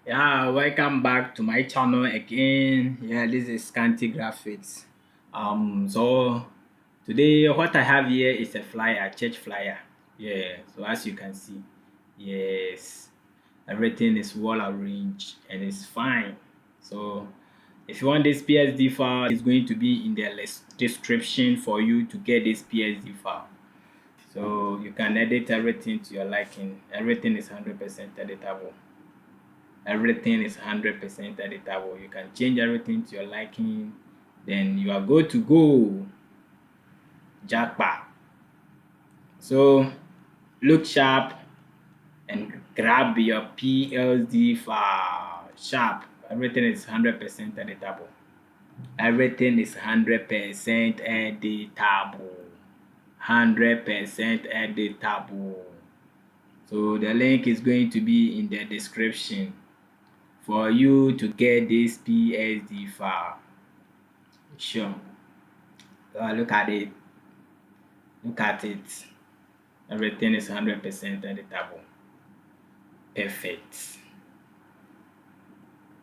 Yeah, welcome back to my channel again. Yeah, this is Scanty Graphics. So today what I have here is a flyer, church flyer. Yeah, so as you can see, yes, everything is well arranged and it's fine. So if you want this PSD file, it's going to be in the description for you to get this PSD file. So you can edit everything to your liking. Everything is 100% editable. Everything is 100% editable. You can change everything to your liking, then you are good to go. Jackpot. So look sharp and grab your PLD file sharp. Everything is 100% editable. Everything is 100% editable. 100% editable. So the link is going to be in the description for you to get this PSD file. Sure. Look at it. Look at it. Everything is 100% editable. Perfect.